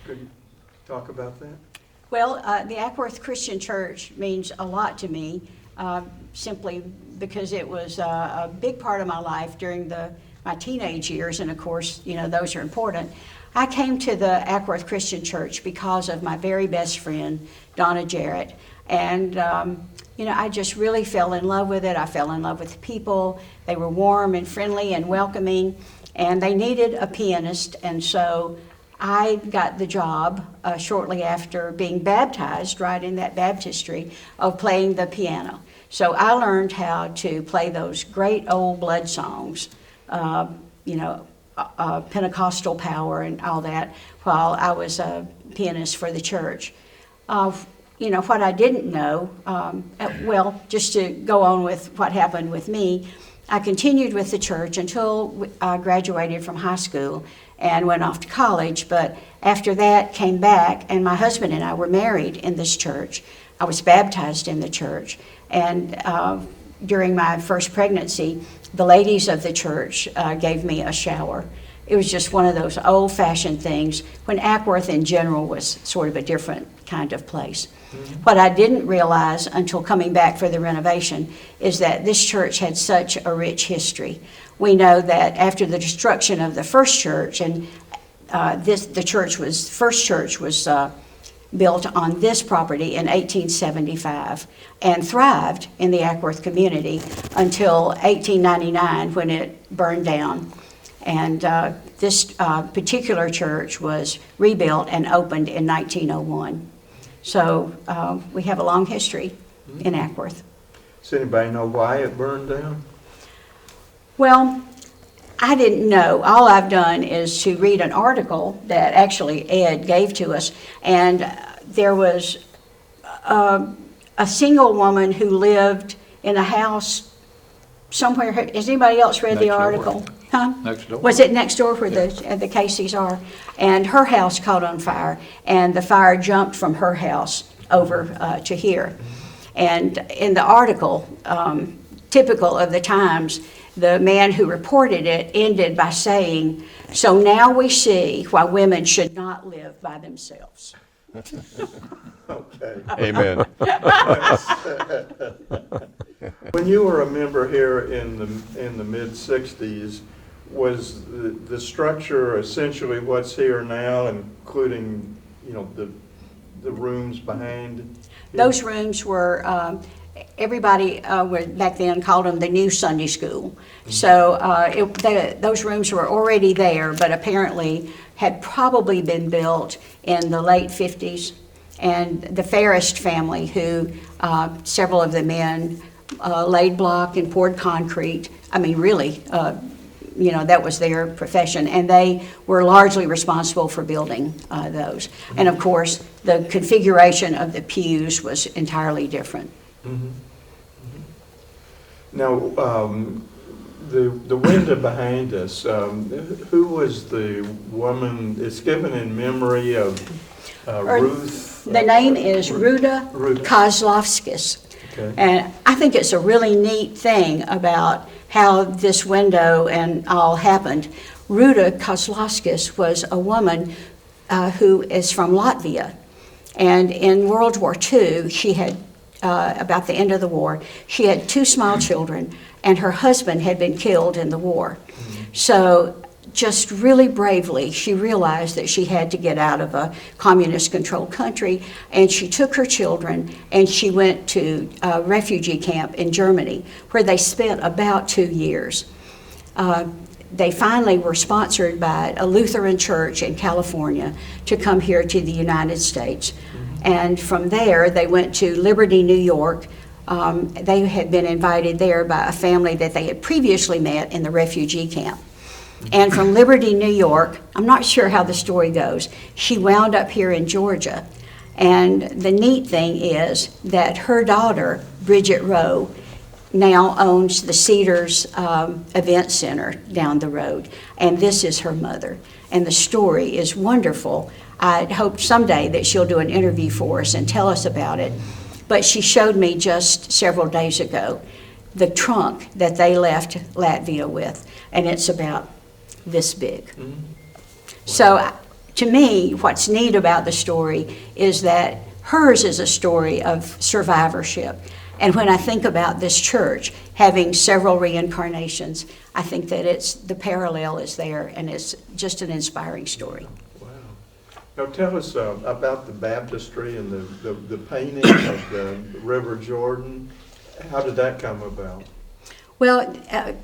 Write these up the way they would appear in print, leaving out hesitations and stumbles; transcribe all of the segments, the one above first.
Could you talk about that? Well, the Acworth Christian Church means a lot to me, simply because it was a big part of my life during my teenage years, and of course, those are important. I came to the Acworth Christian Church because of my very best friend, Donna Jarrett, and I just really fell in love with it. I fell in love with the people. They were warm and friendly and welcoming, and they needed a pianist, and so I got the job shortly after being baptized, right in that baptistry, of playing the piano. So I learned how to play those great old blood songs, Pentecostal power and all that, while I was a pianist for the church. What I didn't know, just to go on with what happened with me, I continued with the church until I graduated from high school and went off to college, but after that came back, and my husband and I were married in this church. I was baptized in the church, and during my first pregnancy, the ladies of the church gave me a shower. It was just one of those old-fashioned things when Acworth in general was sort of a different kind of place. Mm-hmm. What I didn't realize until coming back for the renovation is that this church had such a rich history. We know that after the destruction of the first church, and the first church was built on this property in 1875 and thrived in the Acworth community until 1899 when it burned down. And this particular church was rebuilt and opened in 1901. So we have a long history in Acworth. Does anybody know why it burned down? Well, I didn't know. All I've done is to read an article that actually Ed gave to us, and there was a single woman who lived in a house somewhere. Has anybody else read the article? Huh? Next door. Was it next door where the Caseys are? And her house caught on fire, and the fire jumped from her house over to here. And in the article, typical of the times, the man who reported it ended by saying, "So now we see why women should not live by themselves." Okay. Amen. When you were a member here in the mid-'60s, was the structure essentially what's here now, including the rooms behind? Those rooms were, everybody back then called them the new Sunday school. Mm-hmm. So those rooms were already there, but apparently had probably been built in the late 50s. And the Farrist family, who several of the men laid block and poured concrete. I mean, really, that was their profession, and they were largely responsible for building those. And of course, the configuration of the pews was entirely different. Mm-hmm. Mm-hmm. Now, the window behind us, who was the woman? It's given in memory of Ruth. The name is Ruta Kozlovskis. Okay. And I think it's a really neat thing about how this window and all happened. Ruta Kozlovskis was a woman who is from Latvia. And in World War II, she had, about the end of the war, she had 2 small children, and her husband had been killed in the war. Mm-hmm. So just really bravely, she realized that she had to get out of a communist-controlled country, and she took her children and she went to a refugee camp in Germany, where they spent about 2 years. They finally were sponsored by a Lutheran church in California to come here to the United States. Mm-hmm. And from there, they went to Liberty, New York. They had been invited there by a family that they had previously met in the refugee camp. And from Liberty, New York, I'm not sure how the story goes, she wound up here in Georgia. And the neat thing is that her daughter, Bridget Rowe, now owns the Cedars Event Center down the road. And this is her mother. And the story is wonderful. I hope someday that she'll do an interview for us and tell us about it. But she showed me just several days ago the trunk that they left Latvia with. And it's about this big. Mm-hmm. Wow. So to me, what's neat about the story is that hers is a story of survivorship. And when I think about this church having several reincarnations, I think that the parallel is there, and it's just an inspiring story. Wow. Now tell us about the baptistry and the painting of the River Jordan. How did that come about? Well,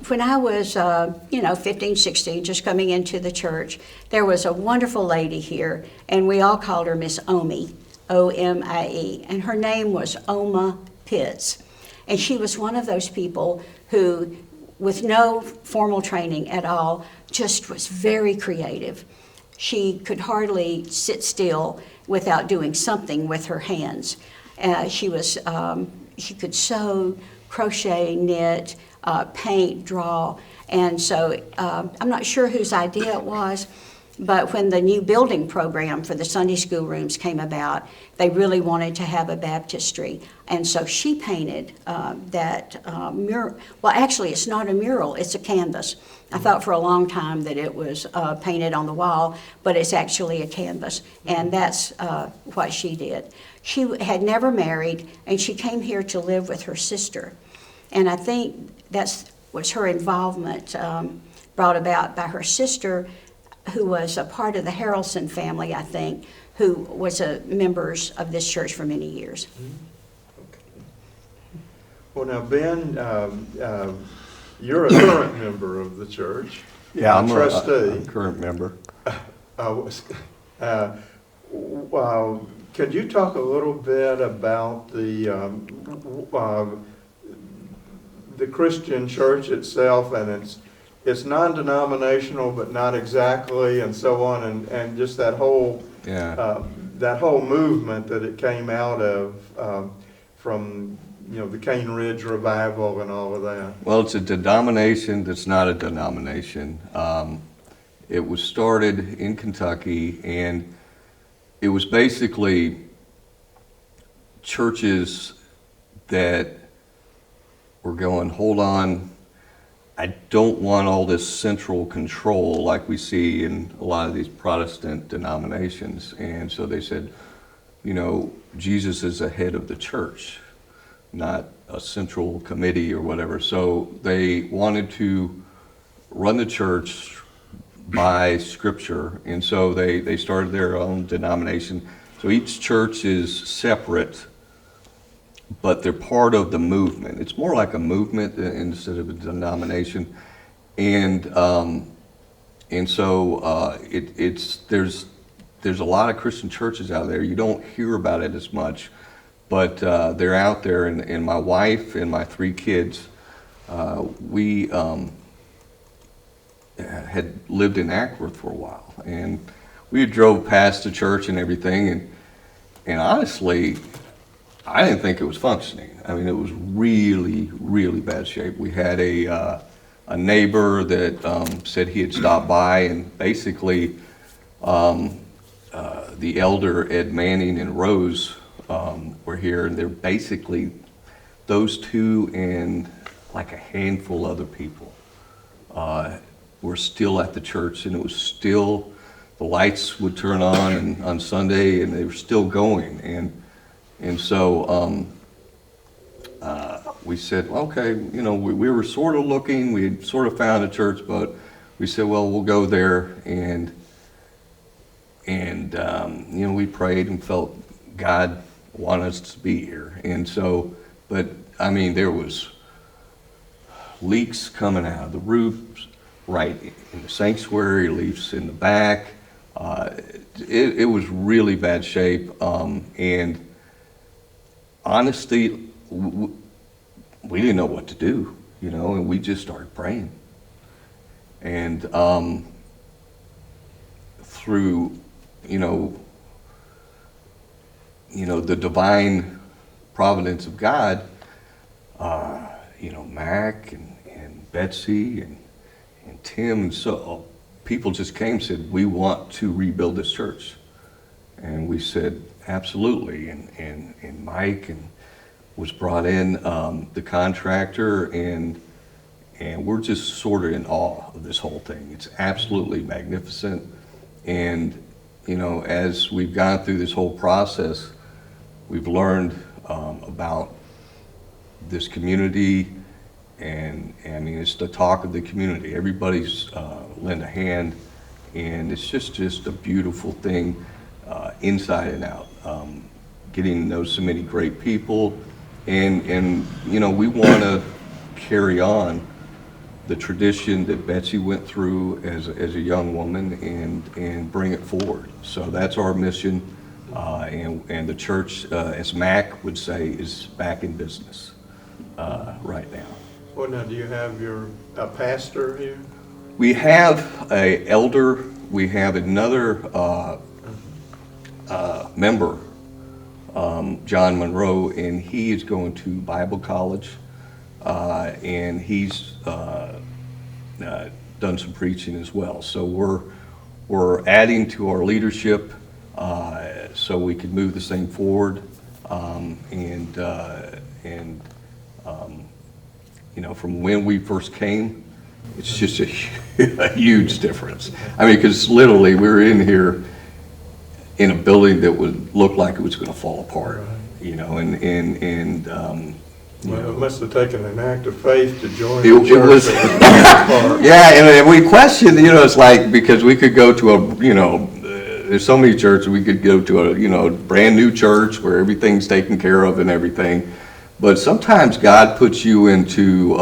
when I was, 15, 16, just coming into the church, there was a wonderful lady here, and we all called her Miss Omi, O-M-I-E, and her name was Oma Pitts. And she was one of those people who, with no formal training at all, just was very creative. She could hardly sit still without doing something with her hands. She could sew, crochet, knit, paint, draw. And so I'm not sure whose idea it was, but when the new building program for the Sunday school rooms came about, they really wanted to have a baptistry. And so she painted that mural. Well, actually, it's not a mural, it's a canvas. I thought for a long time that it was painted on the wall, but it's actually a canvas. And that's what she did. She had never married, and she came here to live with her sister. And I think that was her involvement brought about by her sister, who was a part of the Harrelson family, I think, who was members of this church for many years. Okay. Well, now, Ben, you're a current member of the church. Yeah, I'm a trustee. current member. Could you talk a little bit about the Christian church itself, and it's non-denominational, but not exactly, and so on, and just that whole movement that it came out of from the Cane Ridge revival and all of that. Well, it's a denomination that's not a denomination. It was started in Kentucky, and it was basically churches that were going, hold on, I don't want all this central control like we see in a lot of these Protestant denominations. And so they said, Jesus is the head of the church, not a central committee or whatever. So they wanted to run the church by Scripture, and so they started their own denomination. So each church is separate, but they're part of the movement. It's more like a movement instead of a denomination, and so there's a lot of Christian churches out there. You don't hear about it as much, but they're out there. And my wife and my 3 kids, we had lived in Acworth for a while, and we drove past the church and everything, and honestly, I didn't think it was functioning. I mean, it was really, really bad shape. We had a neighbor that said he had stopped by, and basically the elder Ed Manning and Rose were here, and they're basically those 2 and like a handful of other people were still at the church, and it was still, the lights would turn on Sunday, and they were still going. And so we said, okay, we were sort of looking, we had sort of found a church, but we said, well, we'll go there, and we prayed and felt God wanted us to be here. And so, but I mean, there was leaks coming out of the roofs, right in the sanctuary, leaks in the back. It was really bad shape, and honestly, we didn't know what to do, and we just started praying. And through, the divine providence of God, Mac and Betsy and Tim, and so people just came and said, we want to rebuild this church. And we said, absolutely. And Mike was brought in, the contractor, and we're just sort of in awe of this whole thing. It's absolutely magnificent. And as we've gone through this whole process, we've learned about this community, and I mean, it's the talk of the community. Everybody's lend a hand, and it's just a beautiful thing inside and out. Getting to know so many great people, and we want to carry on the tradition that Betsy went through as a young woman and bring it forward. So that's our mission, and the church, as Mac would say, is back in business right now. Well, now, do you have a pastor here? We have a elder. We have another member, John Monroe, and he is going to Bible college, and he's done some preaching as well. So we're adding to our leadership so we can move this thing forward, from when we first came, it's just a huge difference. I mean, because literally we were in here in a building that would look like it was going to fall apart, Well, it must have taken an act of faith to join It the church. was- that was apart. Yeah, and we questioned, it's like, because we could go to there's so many churches, we could go to a brand new church where everything's taken care of and everything. But sometimes God puts you into,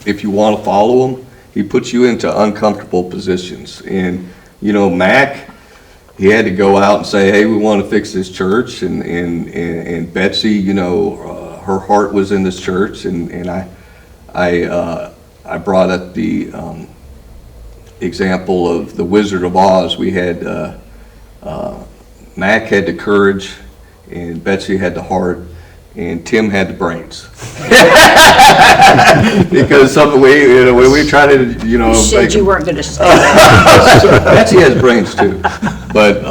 if you want to follow Him, He puts you into uncomfortable positions. And, Mac, he had to go out and say, hey, we want to fix this church. And Betsy, her heart was in this church. And I brought up the example of the Wizard of Oz. We had, Mac had the courage, and Betsy had the heart, and Tim had the brains. Because when we try to, You said you weren't going to say Betsy has brains too. But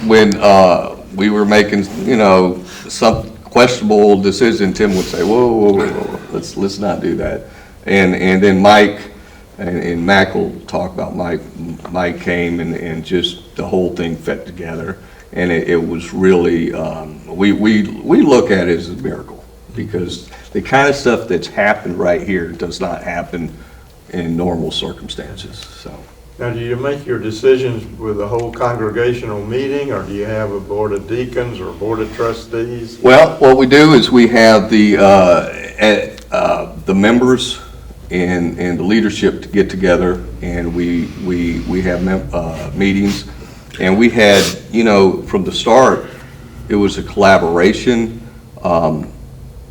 when we were making, some questionable decision, Tim would say, whoa, let's not do that. And then Mike and Mac will talk about Mike. Mike came and just the whole thing fit together. And it was really, we look at it as a miracle, because the kind of stuff that's happened right here does not happen in normal circumstances. So. Now, do you make your decisions with a whole congregational meeting, or do you have a board of deacons or a board of trustees? Well, what we do is we have the members and the leadership to get together, and we have meetings. And we had, from the start, it was a collaboration.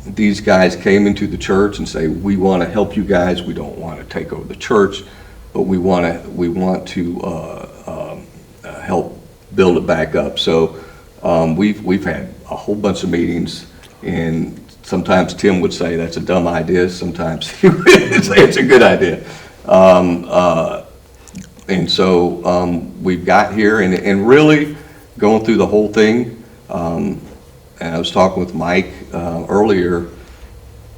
These guys came into the church and say, we want to help you guys. We don't want to take over the church, but we want to help build it back up. So we've had a whole bunch of meetings, and sometimes Tim would say that's a dumb idea. Sometimes he would say it's a good idea. And so we've got here and really going through the whole thing. And I was talking with Mike earlier.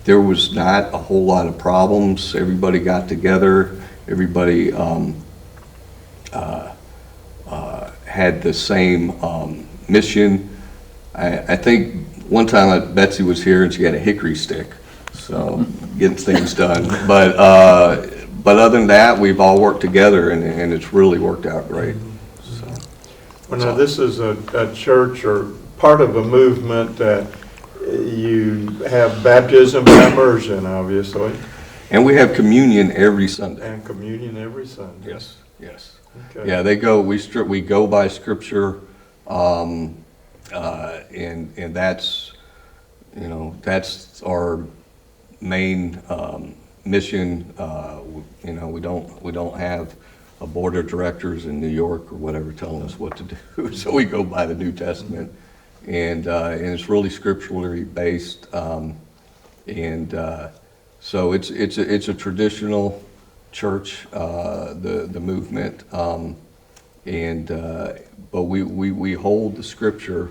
There was not a whole lot of problems. Everybody got together. Everybody had the same mission. I think one time Betsy was here and she had a hickory stick, so getting things done. But other than that, we've all worked together, and it's really worked out great. So. Well, now, this is a church or part of a movement that you have baptism and immersion, obviously. And we have communion every Sunday. And communion every Sunday. Yes. Okay. Yeah, we go by Scripture, and that's, that's our main mission. We don't have a board of directors in New York or whatever telling us what to do. So we go by the New Testament, and it's really scripturally based. So it's a traditional church, the movement, but we hold the Scripture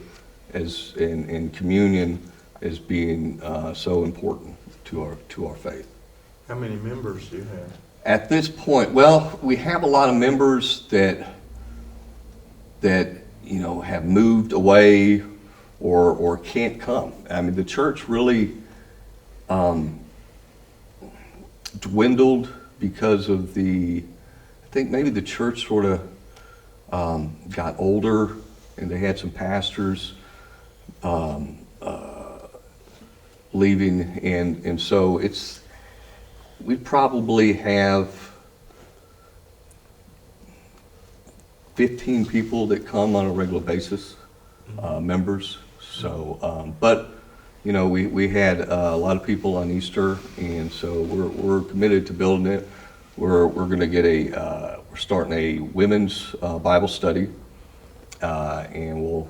as in communion as being so important to our faith. How many members do you have? At this point, well, we have a lot of members that that, have moved away or can't come. I mean, the church really dwindled because of I think maybe the church sort of got older, and they had some pastors leaving, and so we probably have 15 people that come on a regular basis, members. So, but we had a lot of people on Easter, and so we're committed to building it. We're going to get we're starting a women's Bible study, and we'll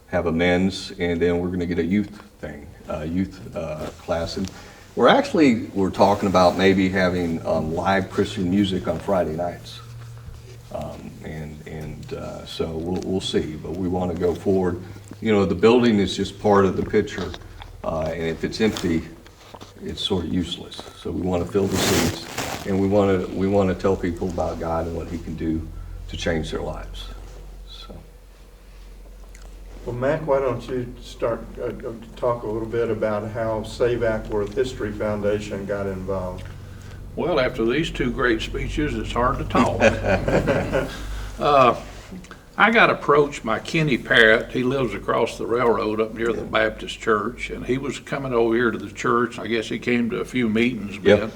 have a men's, and then we're going to get a youth class. And we're talking about maybe having live Christian music on Friday nights. So we'll see, but we want to go forward. The building is just part of the picture, and if it's empty, it's sort of useless. So we want to fill the seats, and we want to tell people about God and what He can do to change their lives. So. Well, Mac, why don't you start talk a little bit about how Save Acworth History Foundation got involved? Well, after these two great speeches, it's hard to talk. I got approached by Kenny Parrott. He lives across the railroad up near the Baptist church, and he was coming over here to the church. I guess he came to a few meetings, Ben.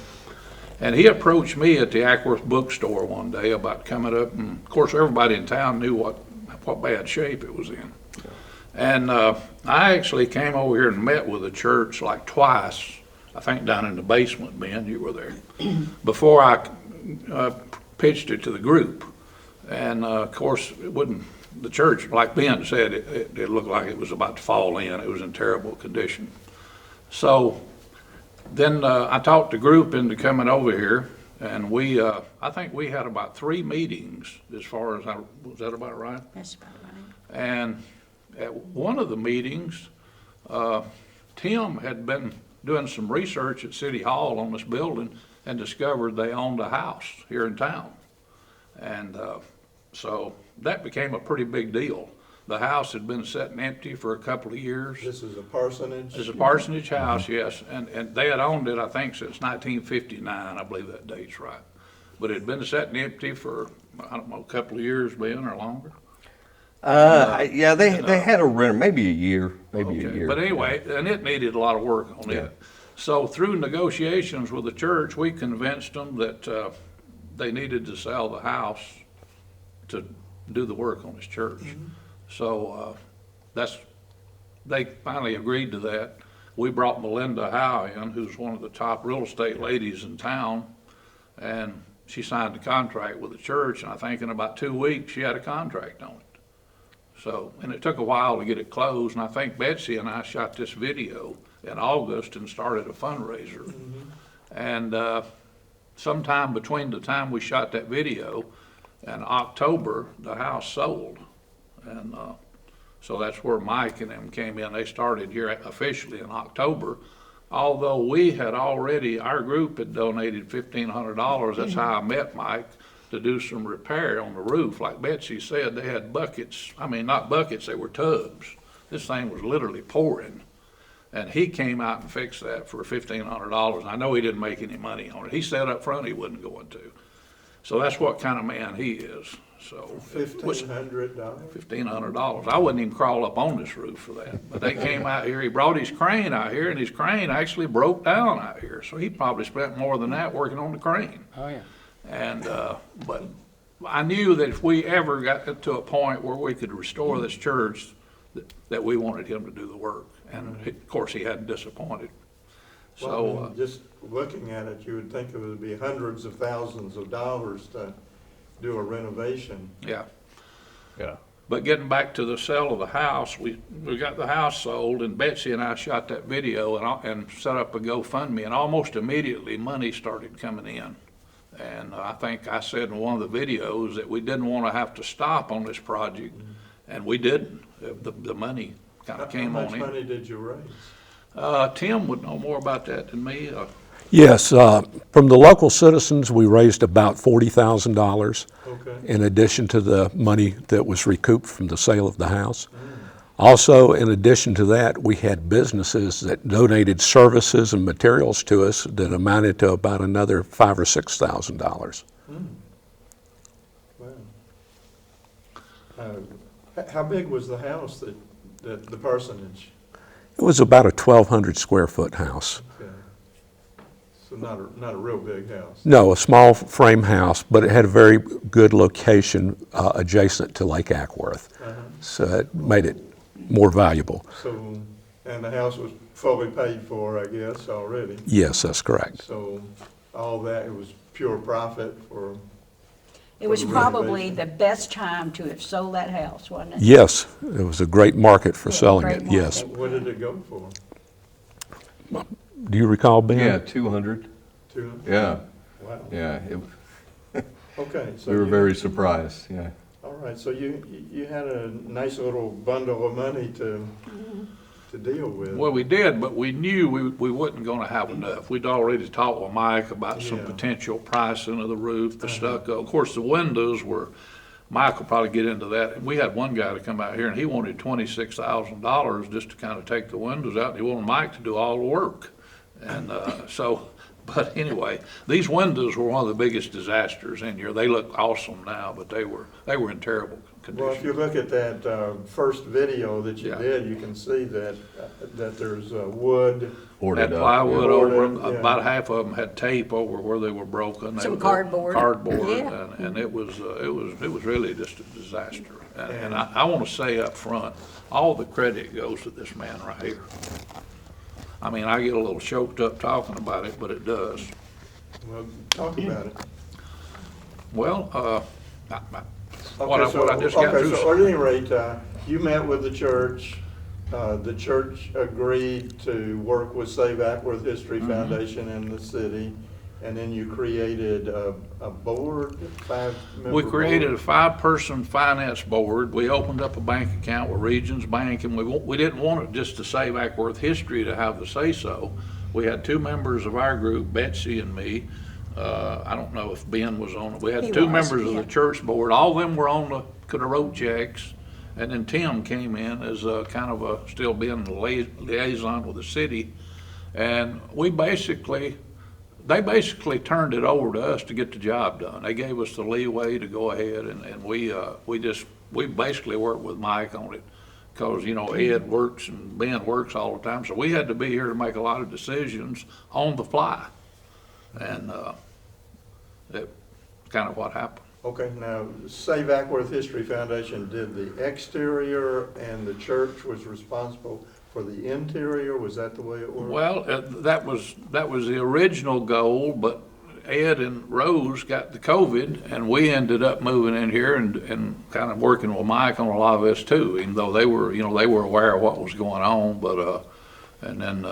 And he approached me at the Acworth bookstore one day about coming up, and of course everybody in town knew what bad shape it was in. And I actually came over here and met with the church like twice, I think down in the basement, Ben, you were there, before I pitched it to the group. And of course, the church, like Ben said, it looked like it was about to fall in. It was in terrible condition. So then I talked the group into coming over here, and I think we had about 3 meetings as far as was that about right? That's about right. And at one of the meetings, Tim had been doing some research at City Hall on this building and discovered they owned a house here in town. And so that became a pretty big deal. The house had been sitting empty for a couple of years. This is a parsonage? It's a parsonage house, yes. And they had owned it, I think, since 1959. I believe that date's right. But it had been sitting empty for, I don't know, a couple of years, Ben, or longer. They had a renter, maybe a year, a year. But anyway, and it needed a lot of work on it. So through negotiations with the church, we convinced them that they needed to sell the house to do the work on this church. Mm-hmm. So they finally agreed to that. We brought Melinda Howe in, who's one of the top real estate ladies in town, and she signed a contract with the church, and I think in about 2 weeks she had a contract on it. So, and it took a while to get it closed, and I think Betsy and I shot this video in August and started a fundraiser. Mm-hmm. And sometime between the time we shot that video and October, the house sold. And so that's where Mike and them came in. They started here officially in October. Although we had already, our group had donated $1,500. That's how I met Mike, to do some repair on the roof. Like Betsy said, they had buckets. I mean, not buckets, they were tubs. This thing was literally pouring. And he came out and fixed that for $1,500. I know he didn't make any money on it. He said up front he wasn't going to. So that's what kind of man he is. So $1,500? $1,500. I wouldn't even crawl up on this roof for that. But they came out here. He brought his crane out here, and his crane actually broke down out here. So he probably spent more than that working on the crane. Oh, yeah. And but I knew that if we ever got to a point where we could restore this church, that we wanted him to do the work. And of course, he hadn't disappointed. Well, So I mean, just looking at it, you would think it would be hundreds of thousands of dollars to do a renovation. Yeah. Yeah. But getting back to the sale of the house, we got the house sold, and Betsy and I shot that video and set up a GoFundMe, and almost immediately money started coming in. And I think I said in one of the videos that we didn't want to have to stop on this project, and we didn't. The money kind of came on in. How much money did you raise? Tim would know more about that than me. Yes, from the local citizens, we raised about $40,000 Okay. in addition to the money that was recouped from the sale of the house. Also, in addition to that, we had businesses that donated services and materials to us that amounted to about another $5,000 or $6,000. Wow. How big was the house that the parsonage? It was about a 1,200 square foot house. Okay. So not a real big house. No, a small frame house, but it had a very good location adjacent to Lake Acworth. So it made it more valuable. So, and the house was fully paid for, I guess, already. Yes, that's correct. So all that, it was pure profit for, It was For the probably renovation. the best time to have sold that house, wasn't it? Yes, it was a great market for Yeah, selling great it, yes. market. what did it go for? Do you recall, Ben? Yeah, 200. 200? Yeah, Wow. yeah. Okay, so We were you- very surprised, yeah. All right, so you had a nice little bundle of money to deal with. Well, we did, but we knew we wasn't gonna have enough. We'd already talked with Mike about some Yeah. potential pricing of the roof, the stucco. Of course, the windows were, Mike will probably get into that. And we had one guy to come out here and he wanted $26,000 just to kind of take the windows out. And he wanted Mike to do all the work. And, but anyway, these windows were one of the biggest disasters in here. They look awesome now, but they were in terrible Well, if condition. you look at that first video that you Yeah. did, you can see that there's wood. Boarded Had up, plywood yeah. over them, Yeah. about half of them had tape over where they were broken. They Some were cardboard. Cardboard, Yeah. and it was really just a disaster. And I want to say up front, all the credit goes to this man right here. I mean, I get a little choked up talking about it, but it does. Well, talk about it. Well, what Okay, I just got okay, through. so at any rate, you met with the church agreed to work with Save Acworth History Mm-hmm. Foundation and the city, and then you created a board, five-member We created a board? 5-person finance board. We opened up a bank account with Regions Bank, and we didn't want it just to save Acworth history to have the say-so. We had 2 members of our group, Betsy and me. I don't know if Ben was on it. We had He 2 was, members of yeah. the church board. All of them were could have wrote checks. And then Tim came in as kind of still being the liaison with the city. And they basically turned it over to us to get the job done. They gave us the leeway to go ahead, and we basically worked with Mike on it. Because, Ed works and Ben works all the time, so we had to be here to make a lot of decisions on the fly. And that's kind of what happened. Okay, now, Save Acworth History Foundation did the exterior, and the church was responsible for the interior. Was that the way it worked? Well, that was the original goal, but Ed and Rose got the COVID, and we ended up moving in here and kind of working with Mike on a lot of this too, even though they were aware of what was going on, but, and then,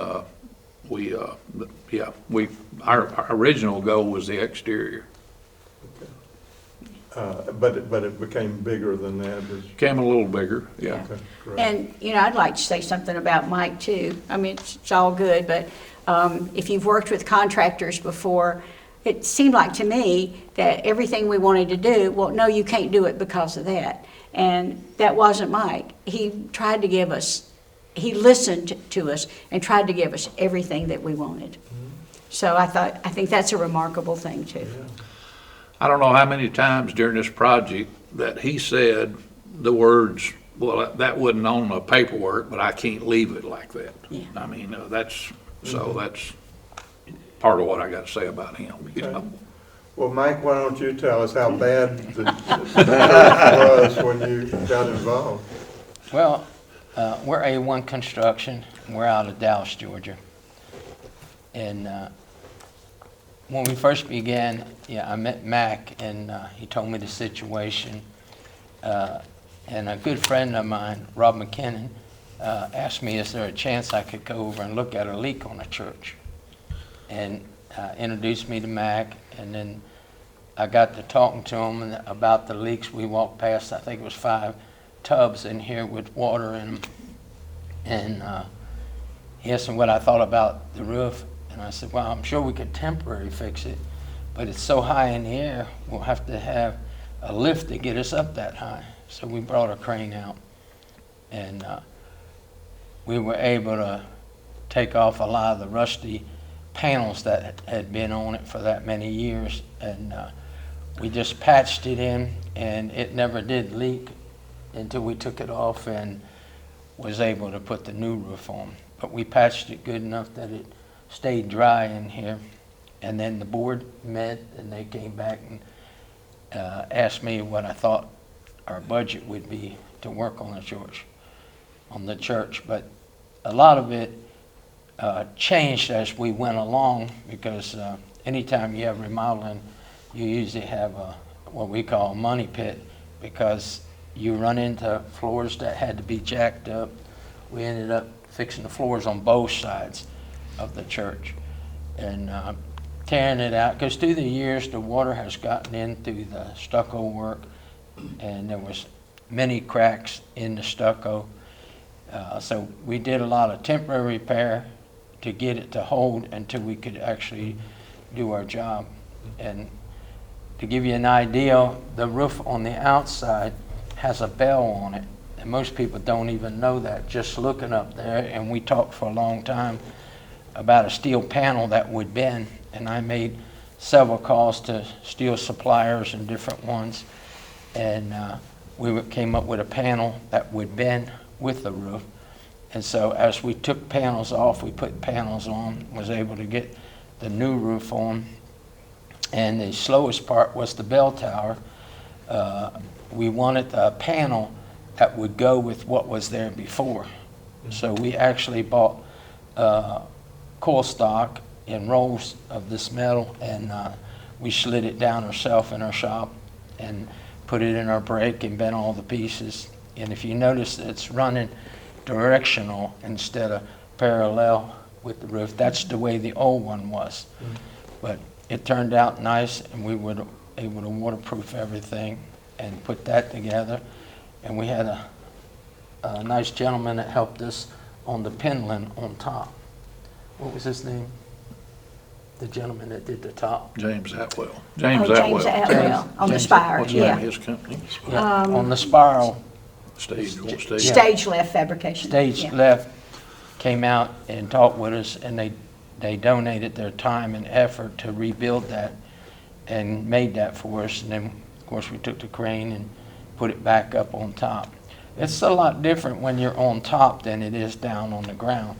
our original goal was the exterior. But it became bigger than that. Came a little bigger, yeah. Okay, great. And, I'd like to say something about Mike too. I mean, it's all good, but if you've worked with contractors before, it seemed like to me that everything we wanted to do, well, no, you can't do it because of that. And that wasn't Mike. He tried to give us, he listened to us and tried to give us everything that we wanted. So I think that's a remarkable thing too. I don't know how many times during this project that he said the words, well, that wasn't on the paperwork, but I can't leave it like that. Yeah. I mean, that's part of what I got to say about him. Well, Mike, why don't you tell us how bad the church was when you got involved? Well, we're A1 Construction. We're out of Dallas, Georgia. And when we first began, I met Mac, and he told me the situation. And a good friend of mine, Rob McKinnon, asked me, is there a chance I could go over and look at a leak on a church? And introduced me to Mac, and then I got to talking to him about the leaks. We walked past, I think it was 5 tubs in here with water in them. And he asked me what I thought about the roof, And I said, well, I'm sure we could temporarily fix it, but it's so high in the air, we'll have to have a lift to get us up that high. So we brought a crane out, and we were able to take off a lot of the rusty panels that had been on it for that many years, and we just patched it in, and it never did leak until we took it off and was able to put the new roof on. But we patched it good enough that it stayed dry in here. And then the board met, and they came back and asked me what I thought our budget would be to work on the church. But a lot of it changed as we went along, because anytime you have remodeling, you usually have what we call a money pit, because you run into floors that had to be jacked up. We ended up fixing the floors on both sides of the church and tearing it out, because through the years the water has gotten in through the stucco work, and there was many cracks in the stucco. So we did a lot of temporary repair to get it to hold until we could actually do our job. And to give you an idea, the roof on the outside has a bell on it, and most people don't even know that just looking up there. And we talked for a long time about a steel panel that would bend, and I made several calls to steel suppliers and different ones, and we came up with a panel that would bend with the roof. And so as we took panels off, we put panels on, was able to get the new roof on. And the slowest part was the bell tower. We wanted a panel that would go with what was there before. So we actually bought coil stock in rolls of this metal, and we slid it down ourselves in our shop and put it in our brake and bent all the pieces. And if you notice, it's running directional instead of parallel with the roof. That's the way the old one was. But it turned out nice, and we were able to waterproof everything and put that together. And we had a nice gentleman that helped us on the pinion on top. What was his name? The gentleman that did the top. James Atwell. Oh, James Atwell, on the James- spire, What's the name of yeah. his company? Yeah, on the spiral. Stage. Stage left fabrication. Stage yeah. left came out and talked with us, and they donated their time and effort to rebuild that and made that for us. And then, of course, we took the crane and put it back up on top. It's a lot different when you're on top than it is down on the ground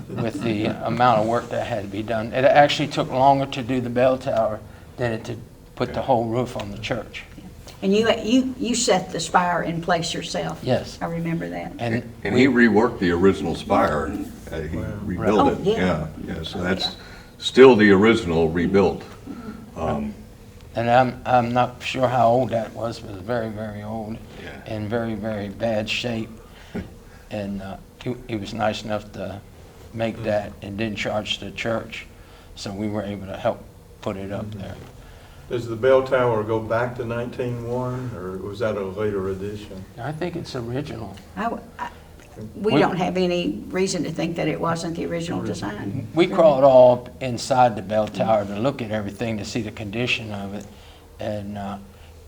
with the amount of work that had to be done. It actually took longer to do the bell tower than it to put the whole roof on the church. And you set the spire in place yourself. Yes. I remember that. And And he reworked the original spire, and he rebuilt Oh, it. yeah. Yeah, so that's still the original rebuilt. And I'm not sure how old that was, but it was very, very old Yeah. and very, very bad shape. And he was nice enough to make that and didn't charge the church. So we were able to help put it up there. Does the bell tower go back to 1901, or was that a later addition? I think it's original. We don't have any reason to think that it wasn't the original design. We crawled all up inside the bell tower to look at everything, to see the condition of it. And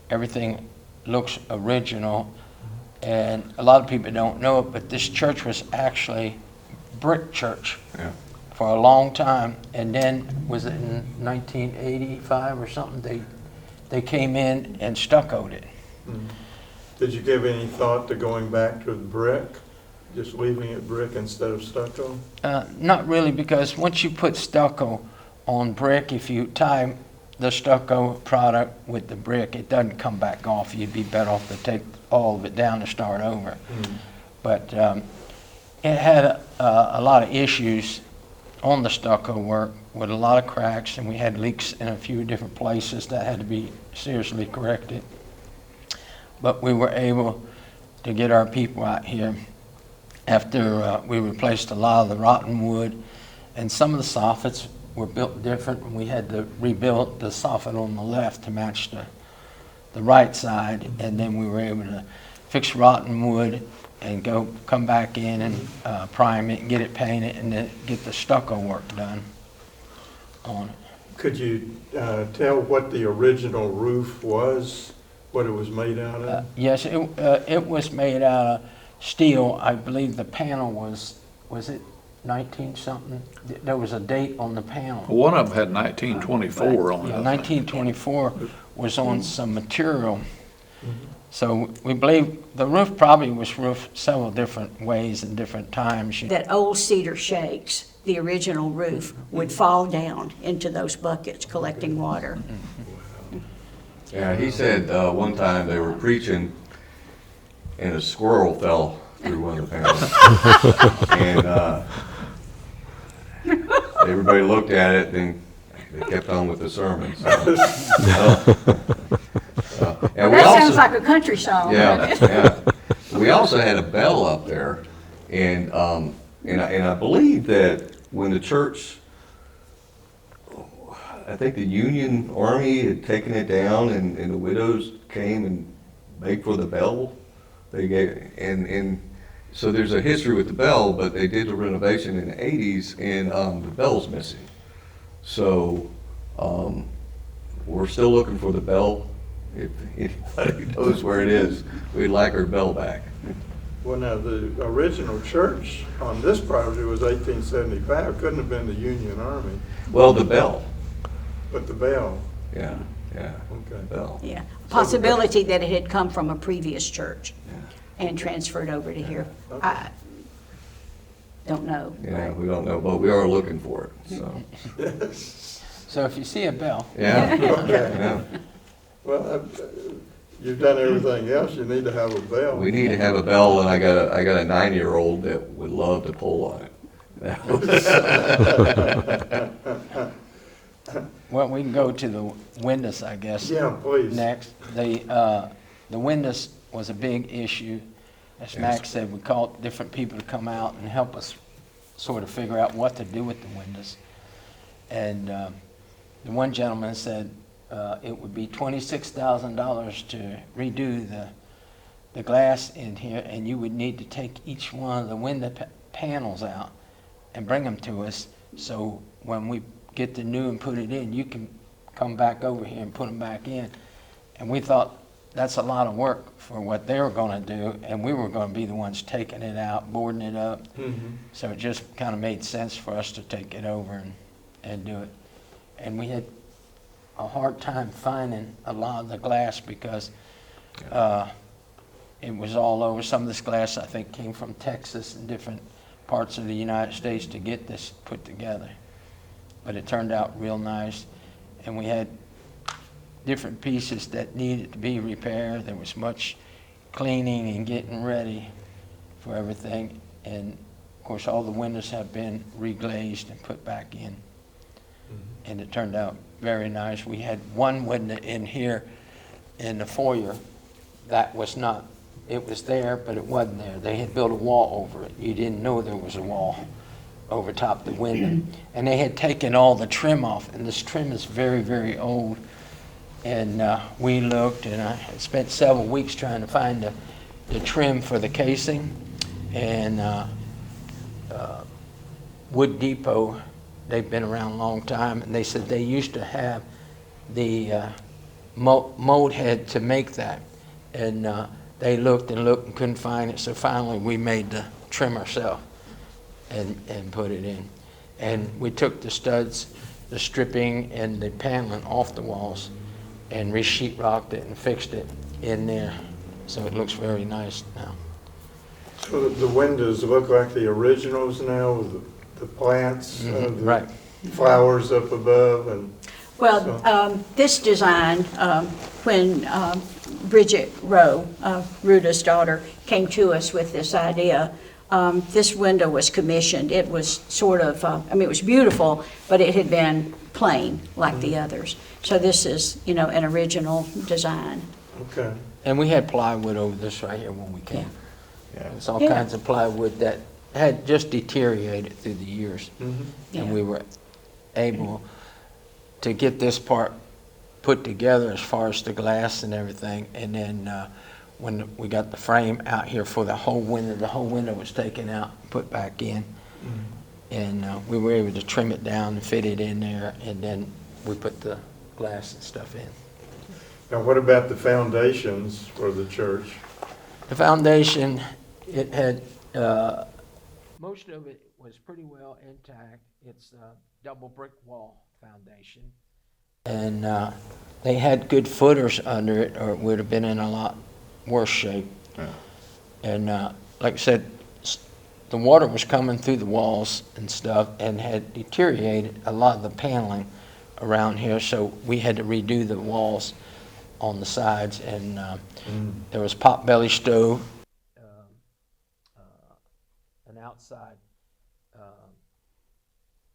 everything looks original. And a lot of people don't know it, but this church was actually brick church Yeah. for a long time. And then, was it in 1985 or something, they came in and stuccoed it. Did you give any thought to going back to the brick, just leaving it brick instead of stucco? Not really, because once you put stucco on brick, if you tie the stucco product with the brick, it doesn't come back off. You'd be better off to take all of it down and start over. But it had a lot of issues on the stucco work with a lot of cracks, and we had leaks in a few different places that had to be seriously corrected. But we were able to get our people out here after we replaced a lot of the rotten wood, and some of the soffits were built different, and we had to rebuild the soffit on the left to match the right side, and then we were able to fix rotten wood and come back in and prime it and get it painted and then get the stucco work done. on it. Could you tell what the original roof was, what it was made out of? Yes, it was made out of steel. I believe the panel was it 19-something? There was a date on the panel. One of them had 1924 on Yeah, it. 1924 was on some material. So we believe the roof probably was roofed several different ways and different times. That old cedar shakes, the original roof, would fall down into those buckets collecting water. Yeah, he said one time they were preaching and a squirrel fell through one of the panels. And everybody looked at it and they kept on with the sermon. And we That also- sounds like a country song. Yeah, yeah. We also had a bell up there, and I believe that when the church, I think the Union Army had taken it down, and the widows came and begged for the bell. They gave, and so there's a history with the bell, but they did the renovation in the '80s, and the bell's missing. So we're still looking for the bell. If anybody knows where it is, we'd like our bell back. Well, now, the original church on this property was 1875. Couldn't have been the Union Army, Well, the bell, but the bell. yeah, Okay. bell. Yeah, possibility that it had come from a previous church and transferred over to here. I don't know. Yeah, we don't know, but we are looking for it, so. So if you see a bell, Yeah, Okay. yeah. Well, you've done everything else. You need to have a bell. We need to have a bell, and I got a 9-year-old that would love to pull on it. well, we can go to the windows, I guess. Yeah, please. Next, the windows was a big issue. As Max said, we called different people to come out and help us sort of figure out what to do with the windows. And the one gentleman said it would be $26,000 to redo the glass in here, and you would need to take each one of the window panels out and bring them to us. So when we get the new and put it in, you can come back over here and put them back in. And we thought that's a lot of work for what they were going to do, and we were going to be the ones taking it out, boarding it up. So it just kind of made sense for us to take it over and do it. And we had a hard time finding a lot of the glass because it was all over. Some of this glass, I think, came from Texas and different parts of the United States to get this put together. But it turned out real nice. And we had different pieces that needed to be repaired. There was much cleaning and getting ready for everything. And of course, all the windows have been reglazed and put back in. And it turned out very nice. We had one window in here in the foyer that was not, it was there, but it wasn't there. They had built a wall over it. You didn't know there was a wall over top the window. And they had taken all the trim off, and this trim is very, very old. And we looked, and I had spent several weeks trying to find the trim for the casing. And Wood Depot, they've been around a long time, and they said they used to have the mold head to make that. And they looked and looked and couldn't find it, so finally we made the trim ourselves and put it in. And we took the studs, the stripping, and the paneling off the walls and re-sheetrocked it and fixed it in there. So it looks very nice now. So the windows look like the originals now, with the plants, the Right. flowers up above, and Well, this design, when Bridget Rowe, Ruta's daughter, came to us with this idea, this window was commissioned. It was sort of, it was beautiful, but it had been plain like the others. So this is, an original design. okay. And we had plywood over this right here when we came. Yeah. It's all Yeah. kinds of plywood that had just deteriorated through the years. Yeah. And we were able to get this part put together as far as the glass and everything. And then when we got the frame out here for the whole window was taken out and put back in. And we were able to trim it down and fit it in there, and then we put the glass and stuff in. Now, what about the foundations for the church? The foundation, it had, most of it was pretty well intact. It's a double brick wall foundation. And they had good footers under it, or it would have been in a lot worse shape. Yeah. And like I said, the water was coming through the walls and stuff and had deteriorated a lot of the paneling around here, so we had to redo the walls on the sides, and there was potbelly stove, an outside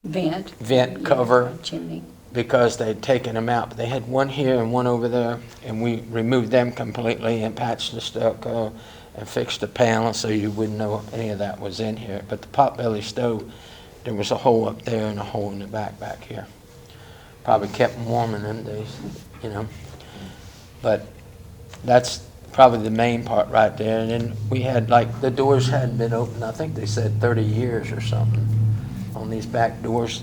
vent cover, chimney. because they'd taken them out. But they had one here and one over there, and we removed them completely and patched the stucco and fixed the panel so you wouldn't know any of that was in here. But the potbelly stove, there was a hole up there and a hole in the back here. Probably kept them warm in them days, you know. But that's probably the main part right there. And then we had, like, the doors hadn't been opened, I think they said 30 years or something on these back doors.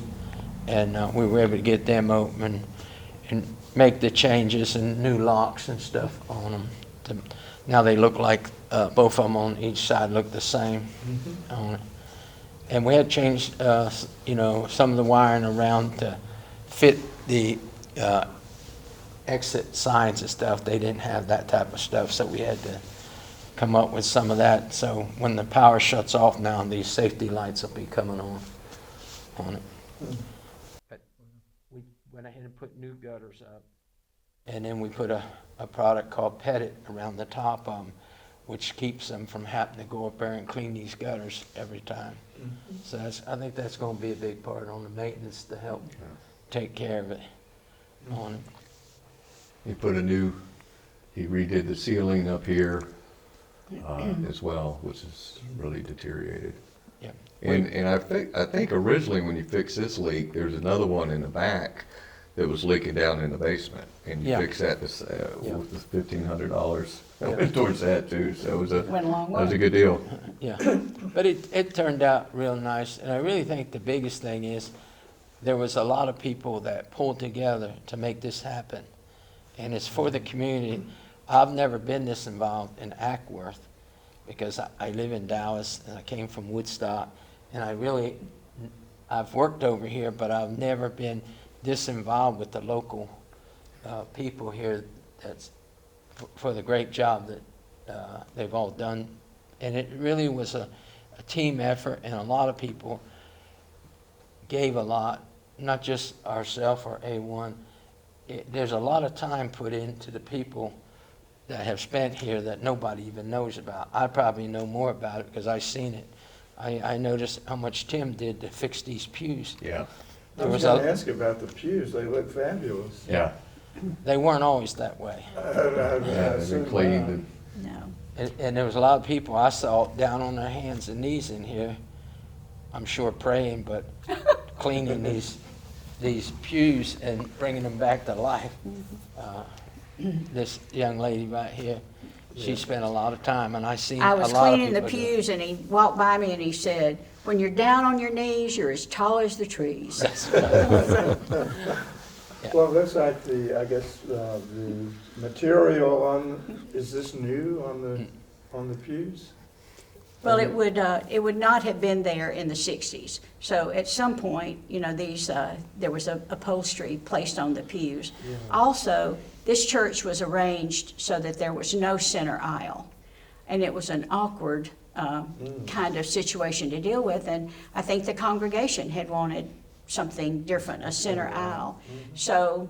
And we were able to get them open and make the changes and new locks and stuff on them. Now they look like both of them on each side look the same on it. And we had changed, you know, some of the wiring around to fit the exit signs and stuff. They didn't have that type of stuff, so we had to come up with some of that. So when the power shuts off now, these safety lights will be coming on it. But we went ahead and put new gutters up, and then we put a product called Pettit around the top of them, which keeps them from having to go up there and clean these gutters every time. So I think that's going to be a big part on the maintenance to help take care of it on it. He redid the ceiling up here as well, which is really deteriorated. Yeah. And I think originally when you fixed this leak, there's another one in the back that was leaking down in the basement, and you Yeah. fixed that with the $1,500 that went towards that too. So it was Went a long that was way. a good deal. Yeah, but it turned out real nice, and I really think the biggest thing is there was a lot of people that pulled together to make this happen, and it's for the community. I've never been this involved in Acworth because I live in Dallas and I came from Woodstock, and I've worked over here, but I've never been this involved with the local people here. That's for the great job that they've all done. And it really was a team effort, and a lot of people gave a lot, not just ourselves or A1. There's a lot of time put into the people that have spent here that nobody even knows about. I probably know more about it because I've seen it. I noticed how much Tim did to fix these pews. Yeah. I was going to ask about the pews. They look fabulous. Yeah. They weren't always that way. Yeah, they've been cleaned. No. And there was a lot of people I saw down on their hands and knees in here, I'm sure praying, but cleaning these pews and bringing them back to life. This young lady right here, she spent a lot of time, and I seen I a was lot of cleaning the people do it. pews, and he walked by me and he said, "When you're down on your knees, you're as tall as the trees." Well, it looks like the material is this new on the pews? Well, it would not have been there in the 60s. So at some point, you know, there was a upholstery placed on the pews. Yeah. Also, this church was arranged so that there was no center aisle. And it was an awkward kind of situation to deal with. And I think the congregation had wanted something different, a center aisle. So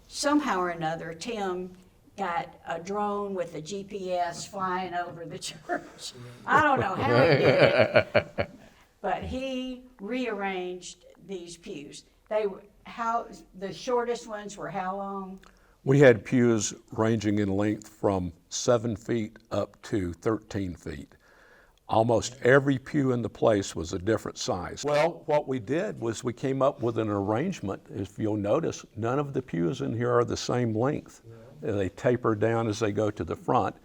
somehow or another, Tim got a drone with a GPS flying over the church. I don't know how he did it, but he rearranged these pews. The shortest ones were how long? We had pews ranging in length from 7 feet up to 13 feet. Almost every pew in the place was a different size. Well, what we did was we came up with an arrangement. If you'll notice, none of the pews in here are the same length. They taper down as they go to the front.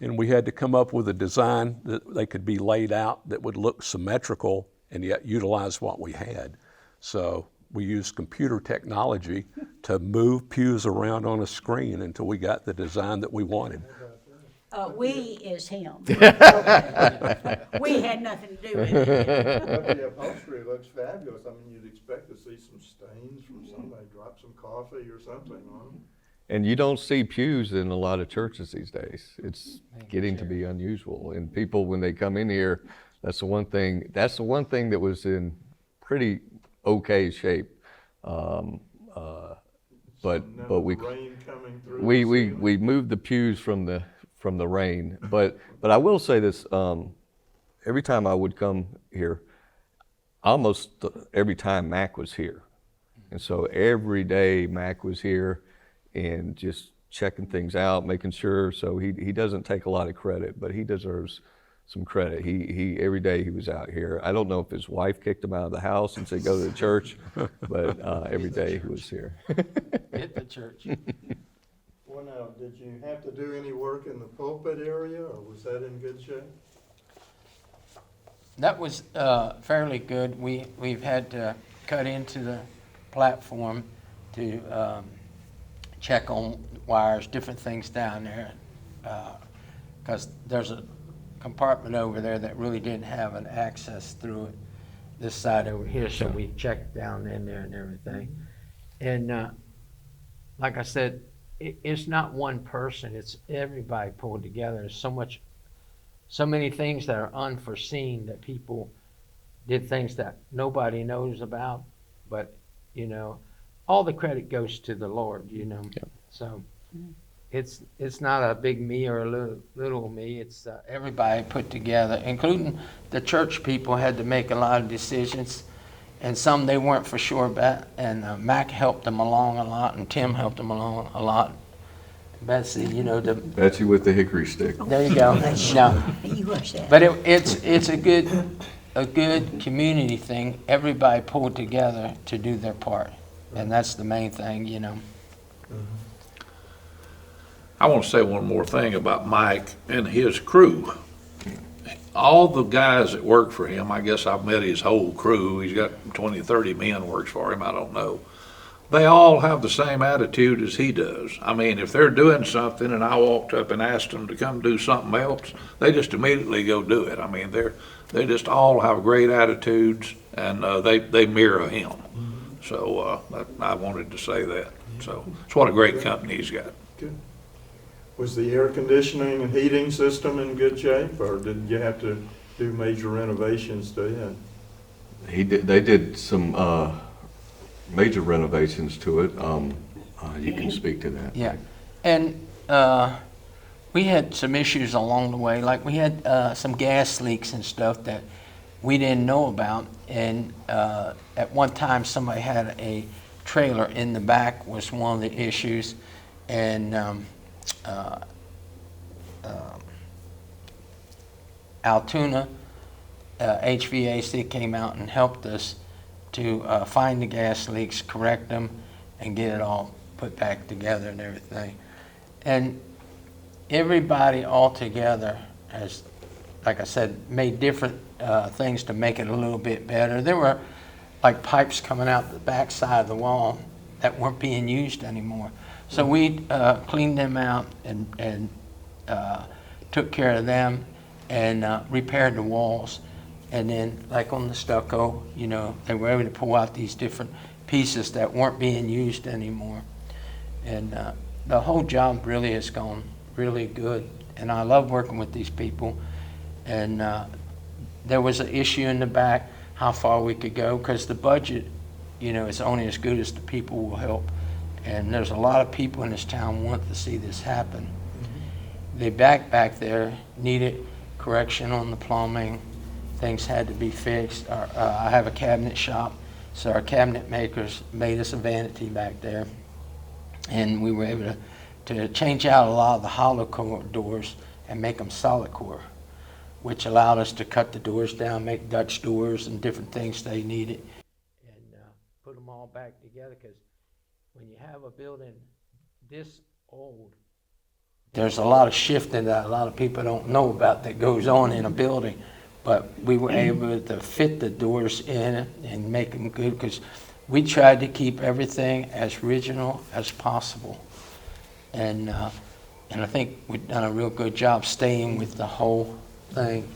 And we had to come up with a design that they could be laid out that would look symmetrical and yet utilize what we had. So we used computer technology to move pews around on a screen until we got the design that we wanted. We is him. We had nothing to do with it. But the upholstery looks fabulous. I mean, you'd expect to see some stains from somebody, drop some coffee or something on them. And you don't see pews in a lot of churches these days. It's getting to be unusual. And people, when they come in here, that's the one thing that was in pretty okay shape. But we Rain coming through. we moved the pews from the rain. But I will say this: every time I would come here, almost every time Mac was here, and so every day Mac was here, and just checking things out, making sure. So he doesn't take a lot of credit, but he deserves some credit. He every day he was out here. I don't know if his wife kicked him out of the house and said go to the church, but every day he was here. Hit the church. Well, now, did you have to do any work in the pulpit area, or was that in good shape? That was fairly good. We've had to cut into the platform to check on wires, different things down there, because there's a compartment over there that really didn't have an access through it, this side over here, so we checked down in there and everything. And like I said, it's not one person, it's everybody pulled together. There's so many things that are unforeseen, that people did things that nobody knows about, but all the credit goes to the Lord, So it's not a big me or a little me. It's everybody put together, including the church people had to make a lot of decisions, and some they weren't for sure about. And Mac helped them along a lot, and Tim helped them along a lot. Betsy, Betsy with the hickory stick. there you go. No, You watch that. but it's a good community thing. Everybody pulled together to do their part, and that's the main thing, I want to say one more thing about Mike and his crew. All the guys that work for him, I guess I've met his whole crew. He's got 20, 30 men works for him, I don't know. They all have the same attitude as he does. I mean, if they're doing something and I walked up and asked them to come do something else, they just immediately go do it. I mean, they just all have great attitudes, and they mirror him. So I wanted to say that. So it's what a great company he's got. Good. Was the air conditioning and heating system in good shape, or did you have to do major renovations to it? They did some major renovations to it. You can speak to that. Yeah, and we had some issues along the way. Like we had some gas leaks and stuff that we didn't know about. And at one time, somebody had a trailer in the back was one of the issues. And Altoona HVAC came out and helped us to find the gas leaks, correct them, and get it all put back together and everything. And everybody all together has, like I said, made different things to make it a little bit better. There were like pipes coming out the back side of the wall that weren't being used anymore. So we cleaned them out and took care of them and repaired the walls. And then, like on the stucco, they were able to pull out these different pieces that weren't being used anymore. And the whole job really has gone really good. And I love working with these people. And there was an issue in the back, how far we could go, because the budget, is only as good as the people will help. And there's a lot of people in this town want to see this happen. The back there needed correction on the plumbing. Things had to be fixed. I have a cabinet shop, so our cabinet makers made us a vanity back there. And we were able to change out a lot of the hollow core doors and make them solid core, which allowed us to cut the doors down, make Dutch doors and different things they needed, and put them all back together. Because when you have a building this old, there's a lot of shifting that a lot of people don't know about that goes on in a building. but we were able to fit the doors in and make them good, because we tried to keep everything as original as possible. And I think we've done a real good job staying with the whole thing.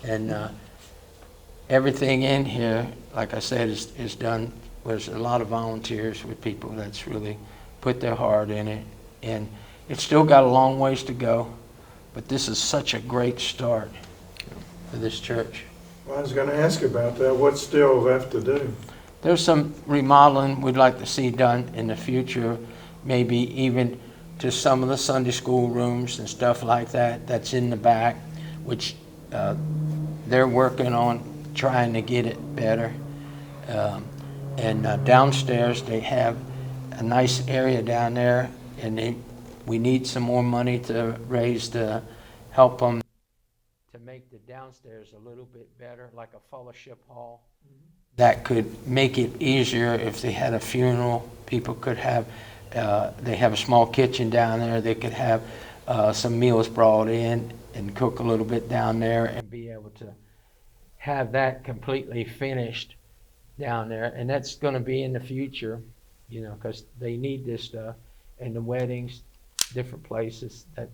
And everything in here, like I said, is done. There's a lot of volunteers with people that's really put their heart in it. And it's still got a long ways to go, but this is such a great start for this church. Well, I was going to ask about that. What's still left to do? There's some remodeling we'd like to see done in the future, maybe even to some of the Sunday school rooms and stuff like that that's in the back, which they're working on trying to get it better. And downstairs they have a nice area down there, and we need some more money to raise to help them to make the downstairs a little bit better, like a fellowship hall. That could make it easier if they had a funeral. People could have, they have a small kitchen down there. They could have some meals brought in and cook a little bit down there and be able to have that completely finished down there. And that's going to be in the future, you know, because they need this stuff. And the weddings, different places that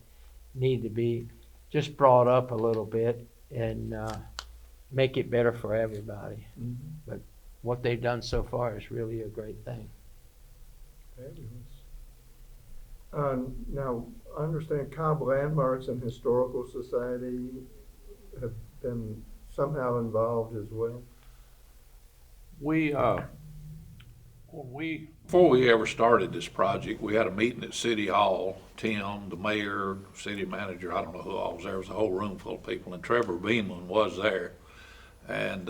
need to be just brought up a little bit and make it better for everybody. But what they've done so far is really a great thing. Now, I understand Cobb Landmarks and Historical Society have been somehow involved as well. Before we ever started this project, we had a meeting at City Hall. Tim, the mayor, city manager, I don't know who all was there. There was a whole room full of people, and Trevor Beeman was there. And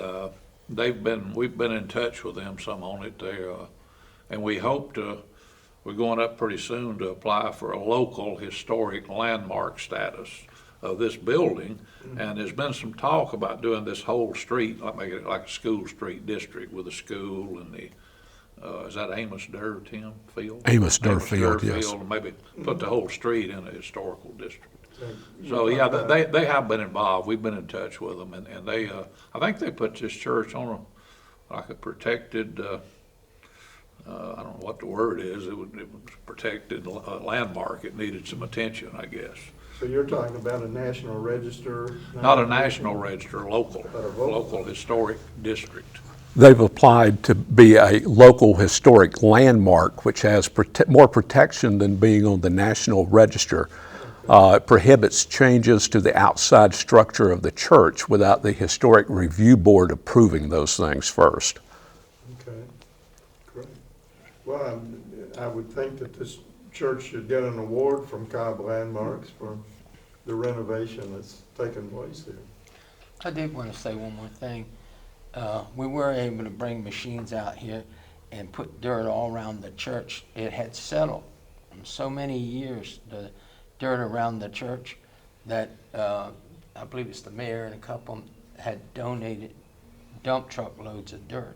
we've been in touch with them some on it there, and we hope to. We're going up pretty soon to apply for a local historic landmark status of this building. And there's been some talk about doing this whole street, like making it like a school street district with a school and the, is that Amos Durr, Tim, Field? Amos Durr Field, yes. And maybe put the whole street in a historical district. So, yeah, they have been involved. We've been in touch with them, and they, I think they put this church on like a protected, I don't know what the word is. It was protected landmark. It needed some attention, I guess. So you're talking about a national register? Not a national register, local local historic district. They've applied to be a local historic landmark, which has more protection than being on the National Register. It prohibits changes to the outside structure of the church without the Historic Review Board approving those things first. Okay, great. Well, I would think that this church should get an award from Cobb Landmarks for the renovation that's taken place here. I did want to say one more thing. We were able to bring machines out here and put dirt all around the church. It had settled so many years, the dirt around the church, that I believe it's the mayor and a couple had donated dump truck loads of dirt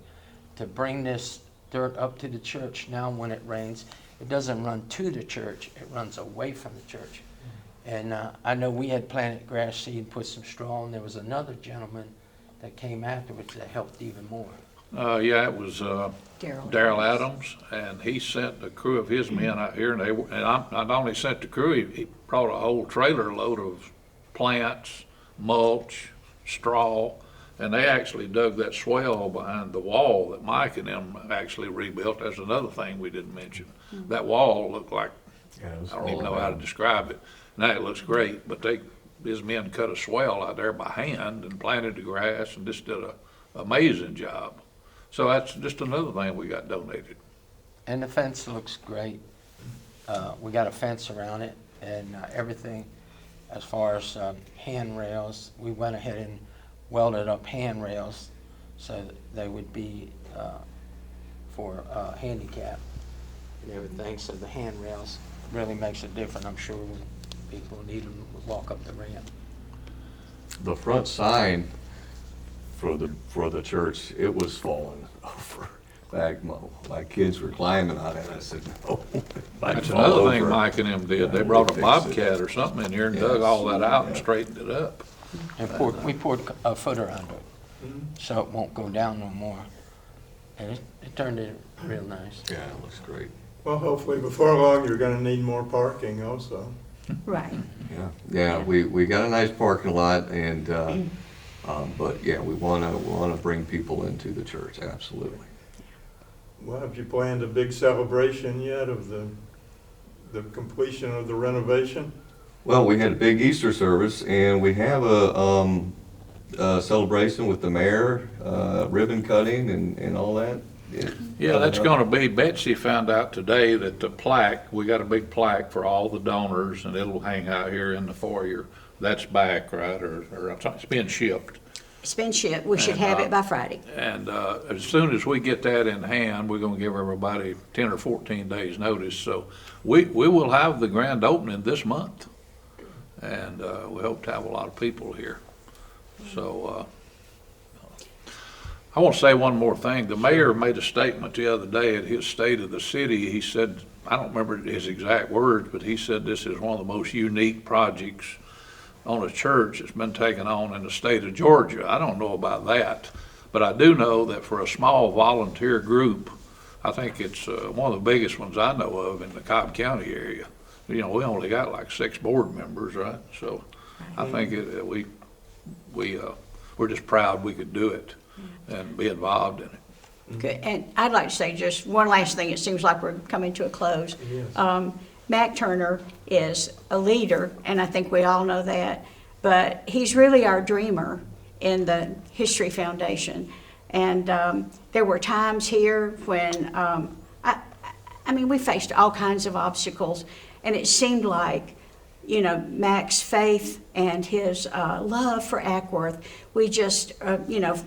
to bring this dirt up to the church. Now when it rains, it doesn't run to the church, it runs away from the church. And I know we had planted grass seed, put some straw, and there was another gentleman that came afterwards that helped even more. Yeah, it was Darrell Adams, and he sent a crew of his men out here, and I not only sent the crew, he brought a whole trailer load of plants, mulch, straw, and they actually dug that swell behind the wall that Mike and them actually rebuilt. That's another thing we didn't mention. That wall looked like, I don't even know how to describe it. Now it looks great, but his men cut a swell out there by hand and planted the grass and just did an amazing job. So that's just another thing we got donated. And the fence looks great. We got a fence around it, and everything as far as handrails, we went ahead and welded up handrails so that they would be for handicap and everything. So the handrails really makes a difference. I'm sure when people need them to walk up the ramp. The front sign for the church, it was falling over. My kids were climbing on it. I said, no. That's another thing Mike and them did. They brought a bobcat or something in here and dug all that out and straightened it up. And we poured a footer under it, so it won't go down no more. And it turned in real nice. Yeah, it looks great. Well, hopefully before long, you're gonna need more parking also. Right. Yeah, we got a nice parking lot and, but yeah, we wanna bring people into the church, absolutely. Well, have you planned a big celebration yet of the completion of the renovation? Well, we had a big Easter service and we have a celebration with the mayor, ribbon cutting and all that. Yeah, that's gonna be, Betsy found out today that the plaque, we got a big plaque for all the donors, and it'll hang out here in the foyer. That's back, right, or it's being shipped. It's been shipped. We should And, have it by Friday. And as soon as we get that in hand, we're gonna give everybody 10 or 14 days notice. So we will have the grand opening this month. And we hope to have a lot of people here. So I want to say one more thing. The mayor made a statement the other day at his State of the City. He said, I don't remember his exact words, but he said this is one of the most unique projects on a church that's been taken on in the state of Georgia. I don't know about that, but I do know that for a small volunteer group, I think it's one of the biggest ones I know of in the Cobb County area. You know, we only got like 6 board members, right? So I think we're just proud we could do it and be involved in it. Good. And I'd like to say just one last thing. It seems like we're coming to a close. Yes. Mac Turner is a leader, and I think we all know that, but he's really our dreamer in the History Foundation. And there were times here when, I mean, we faced all kinds of obstacles, and it seemed like, you know, Mac's faith and his love for Acworth, we just, you know,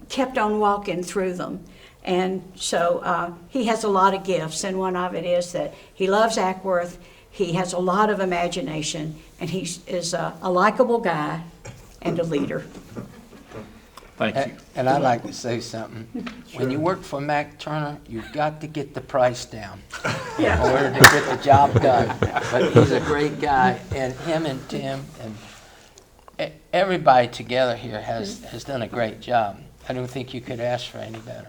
kept on walking through them. And so he has a lot of gifts, and one of it is that he loves Acworth, he has a lot of imagination, and he is a likable guy and a leader. Thank you. And I'd like to say something. When you work for Mac Turner, you've got to get the price down in order to get the job done. But he's a great guy, and him and Tim and everybody together here has done a great job. I don't think you could ask for any better.